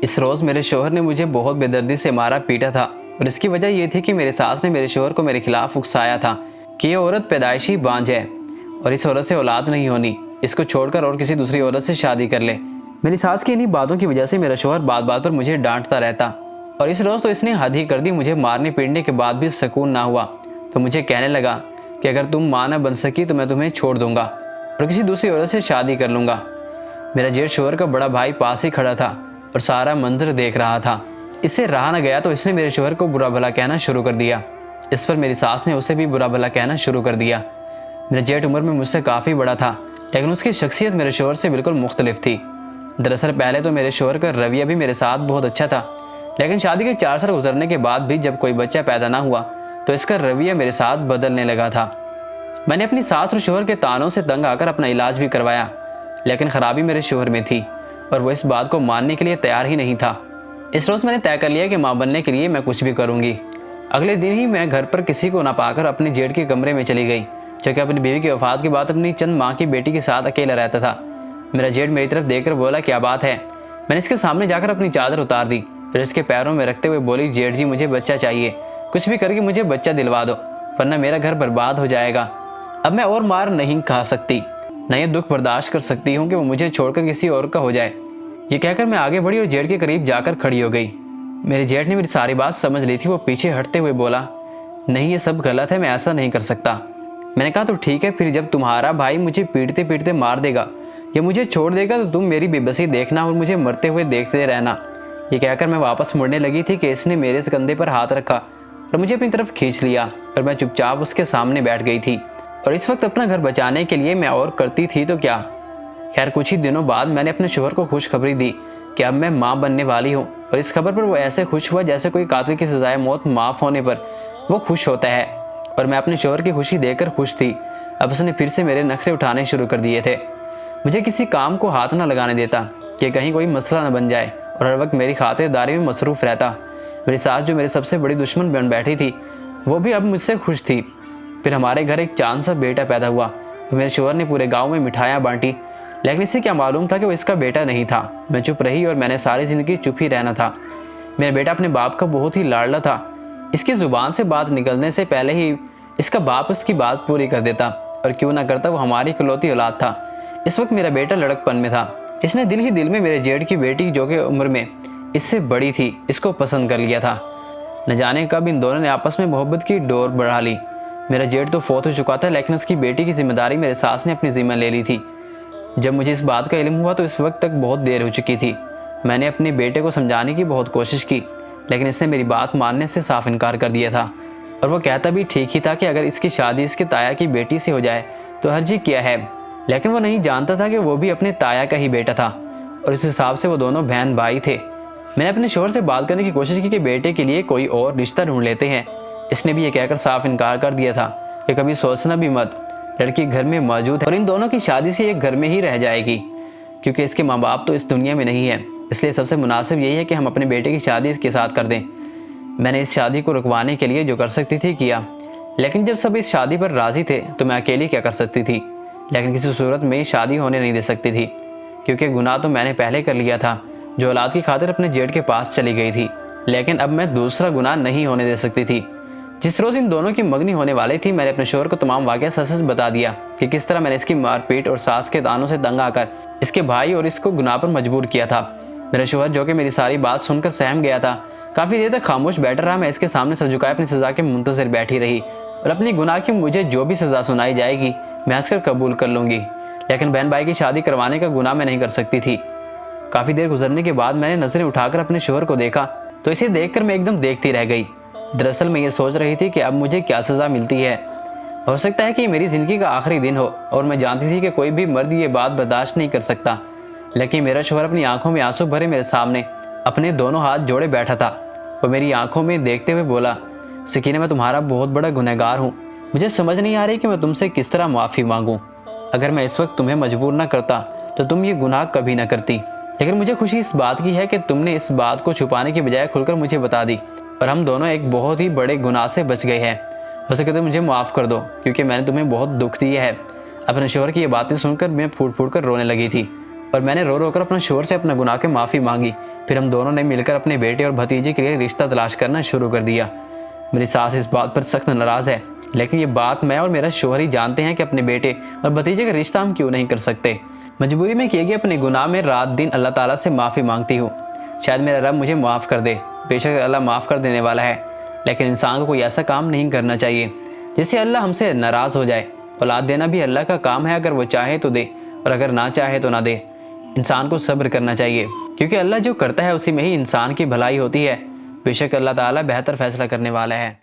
इस रोज़ मेरे शौहर ने मुझे बहुत बेदर्दी से मारा पीटा था और इसकी वजह ये थी कि मेरे सास ने मेरे शौहर को मेरे खिलाफ उकसाया था कि ये औरत पैदाइशी बांझ है और इस औरत से औलाद नहीं होनी, इसको छोड़कर और किसी दूसरी औरत से शादी कर ले। मेरी सास की इन्हीं बातों की वजह से मेरा शौहर बात बात पर मुझे डांटता रहता और इस रोज़ तो इसने हद ही कर दी। मुझे मारने पीटने के बाद भी सुकून ना हुआ तो मुझे कहने लगा कि अगर तुम माँ न बन सकी तो मैं तुम्हें छोड़ दूंगा और किसी दूसरी औरत से शादी कर लूँगा। मेरा जेठ शौहर का बड़ा भाई पास ही खड़ा था और सारा मंजर देख रहा था। इससे रहा न गया तो इसने मेरे शौहर को बुरा भला कहना शुरू कर दिया। इस पर मेरी सास ने उसे भी बुरा भला कहना शुरू कर दिया। मेरा जेठ उम्र में मुझसे काफ़ी बड़ा था लेकिन उसकी शख्सियत मेरे शौहर से बिल्कुल मुख्तलिफ थी। दरअसल पहले तो मेरे शौहर का रवैया भी मेरे साथ बहुत अच्छा था, लेकिन शादी के 4 साल गुजरने के बाद भी जब कोई बच्चा पैदा ना हुआ तो इसका रवैया मेरे साथ बदलने लगा था। मैंने अपनी सास और शौहर के तानों से तंग आकर अपना इलाज भी करवाया, लेकिन ख़राबी मेरे शौहर में थी और वो इस बात को मानने के लिए तैयार ही नहीं था। इस रोज़ मैंने तय कर लिया कि माँ बनने के लिए मैं कुछ भी करूँगी। अगले दिन ही मैं घर पर किसी को ना पाकर अपने जेठ के कमरे में चली गई, जो कि अपनी बीवी की वफ़ात के बाद अपनी चंद माँ की बेटी के साथ अकेला रहता था। मेरा जेठ मेरी तरफ देखकर बोला, क्या बात है? मैंने इसके सामने जाकर अपनी चादर उतार दी और इसके पैरों में रखते हुए बोली, जेठ जी मुझे बच्चा चाहिए, कुछ भी करके मुझे बच्चा दिलवा दो वरना मेरा घर बर्बाद हो जाएगा। अब मैं और मार नहीं खा सकती, न ये दुख बर्दाश्त कर सकती हूँ कि वो मुझे छोड़कर किसी और का हो जाए। ये कहकर मैं आगे बढ़ी और जेठ के करीब जाकर खड़ी हो गई। मेरे जेठ ने मेरी सारी बात समझ ली थी। वो पीछे हटते हुए बोला, नहीं ये सब गलत है, मैं ऐसा नहीं कर सकता। मैंने कहा तो ठीक है, फिर जब तुम्हारा भाई मुझे पीटते पीटते मार देगा या मुझे छोड़ देगा तो तुम मेरी बेबसी देखना और मुझे मरते हुए देखते रहना। ये कहकर मैं वापस मुड़ने लगी थी कि इसने मेरे इस कंधे पर हाथ रखा और मुझे अपनी तरफ खींच लिया और मैं चुपचाप उसके सामने बैठ गई थी। और इस वक्त अपना घर बचाने के लिए मैं और करती थी तो क्या। खैर कुछ ही दिनों बाद मैंने अपने शौहर को खुशखबरी दी कि अब मैं माँ बनने वाली हूँ और इस खबर पर वो ऐसे खुश हुआ जैसे कोई कातिल की सजाए मौत माफ़ होने पर वो खुश होता है। और मैं अपने शौहर की खुशी देखकर खुश थी। अब उसने फिर से मेरे नखरे उठाने शुरू कर दिए थे। मुझे किसी काम को हाथ न लगाने देता कि कहीं कोई मसला न बन जाए और हर वक्त मेरी खातिरदारी में मसरूफ़ रहता। मेरी सास जो मेरी सबसे बड़ी दुश्मन बन बैठी थी वो भी अब मुझसे खुश थी। फिर हमारे घर एक चांद सा बेटा पैदा हुआ और मेरे शौहर ने पूरे गांव में मिठाइयाँ बांटी, लेकिन इसे क्या मालूम था कि वो इसका बेटा नहीं था। मैं चुप रही और मैंने सारी ज़िंदगी चुप ही रहना था। मेरा बेटा अपने बाप का बहुत ही लाडला था। इसकी ज़ुबान से बात निकलने से पहले ही इसका बाप उसकी बात पूरी कर देता और क्यों ना करता, वो हमारी इकलौती औलाद था। इस वक्त मेरा बेटा लड़कपन में था। इसने दिल ही दिल में मेरे जेठ की बेटी जो कि उम्र में इससे बड़ी थी इसको पसंद कर लिया था। न जाने कब इन दोनों ने आपस में मोहब्बत की डोर बढ़ा ली। मेरा जेठ तो फौत हो चुका था, लेकिन उसकी बेटी की जिम्मेदारी मेरे सास ने अपनी जिम्मा ले ली थी। जब मुझे इस बात का इल्म हुआ तो इस वक्त तक बहुत देर हो चुकी थी। मैंने अपने बेटे को समझाने की बहुत कोशिश की, लेकिन इसने मेरी बात मानने से साफ इनकार कर दिया था। और वो कहता भी ठीक ही था कि अगर इसकी शादी इसके ताया की बेटी से हो जाए तो हर्जी क्या है, लेकिन वो नहीं जानता था कि वो भी अपने ताया का ही बेटा था और इस हिसाब से वो दोनों बहन भाई थे। मैंने अपने शौहर से बात करने की कोशिश की कि बेटे के लिए कोई और रिश्ता ढूंढ लेते हैं। इसने भी ये कहकर साफ इनकार कर दिया था कि कभी सोचना भी मत, लड़की घर में मौजूद है और इन दोनों की शादी से एक घर में ही रह जाएगी, क्योंकि इसके माँ बाप तो इस दुनिया में नहीं है। इसलिए सबसे मुनासिब यही है कि हम अपने बेटे की शादी इसके साथ कर दें। मैंने इस शादी को रुकवाने के लिए जो कर सकती थी किया, लेकिन जब सब इस शादी पर राज़ी थे तो मैं अकेली क्या कर सकती थी। लेकिन किसी सूरत में शादी होने नहीं दे सकती थी, क्योंकि गुनाह तो मैंने पहले कर लिया था, जो औलाद की खातिर अपने जेठ के पास चली गई थी। लेकिन अब मैं दूसरा गुनाह नहीं होने दे सकती थी। जिस रोज़ इन दोनों की मंगनी होने वाली थी, मैंने अपने शौहर को तमाम वाक़या सच बता दिया कि किस तरह मैंने इसकी मारपीट और सास के तानों से तंग आकर इसके भाई और इसको गुनाह पर मजबूर किया था। मेरा शौहर जो कि मेरी सारी बात सुनकर सहम गया था, काफ़ी देर तक खामोश बैठा रहा। मैं इसके सामने सर झुकाए अपनी सज़ा के मुंतज़िर बैठी रही और अपनी गुनाह की मुझे जो भी सज़ा सुनाई जाएगी मैं हंसकर कबूल कर लूँगी, लेकिन बहन भाई की शादी करवाने का गुनाह मैं नहीं कर सकती थी। काफ़ी देर गुजरने के बाद मैंने नज़रें उठाकर अपने शौहर को देखा तो इसे देखकर मैं एकदम देखती रह गई। दरअसल मैं ये सोच रही थी कि अब मुझे क्या सज़ा मिलती है। हो सकता है कि मेरी ज़िंदगी का आखिरी दिन हो और मैं जानती थी कि कोई भी मर्द ये बात बर्दाश्त नहीं कर सकता, लेकिन मेरा शौहर अपनी आंखों में आंसू भरे मेरे सामने अपने दोनों हाथ जोड़े बैठा था। वो मेरी आंखों में देखते हुए बोला, सकीना मैं तुम्हारा बहुत बड़ा गुनहगार हूँ, मुझे समझ नहीं आ रही कि मैं तुमसे किस तरह माफ़ी मांगूँ। अगर मैं इस वक्त तुम्हें मजबूर ना करता तो तुम ये गुनाह कभी ना करती, लेकिन मुझे खुशी इस बात की है कि तुमने इस बात को छुपाने की बजाय खुलकर मुझे बता दी और हम दोनों एक बहुत ही बड़े गुनाह से बच गए हैं। हो सके तो मुझे माफ़ कर दो, क्योंकि मैंने तुम्हें बहुत दुख दिया है। अपने शौहर की ये बातें सुनकर मैं फूट फूट कर रोने लगी थी। और मैंने रो रो कर अपने शोहर से अपने गुनाह की माफ़ी मांगी। फिर हम दोनों ने मिलकर अपने बेटे और भतीजे के लिए रिश्ता तलाश करना शुरू कर दिया। मेरी सास इस बात पर सख्त नाराज़ है, लेकिन ये बात मैं और मेरा शोहर ही जानते हैं कि अपने बेटे और भतीजे का रिश्ता हम क्यों नहीं कर सकते। मजबूरी में किए गए अपने गुनाह में रात दिन अल्लाह ताला से माफ़ी मांगती हूँ। शायद मेरा रब मुझे माफ़ कर दे। बेशक अल्लाह माफ़ कर देने वाला है, लेकिन इंसान को कोई ऐसा काम नहीं करना चाहिए जिससे अल्लाह हमसे नाराज़ हो जाए। औलाद देना भी अल्लाह का काम है, अगर वो चाहे तो दे और अगर ना चाहे तो ना दे। इंसान को सब्र करना चाहिए, क्योंकि अल्लाह जो करता है उसी में ही इंसान की भलाई होती है। बेशक अल्लाह ताला बेहतर फैसला करने वाला है।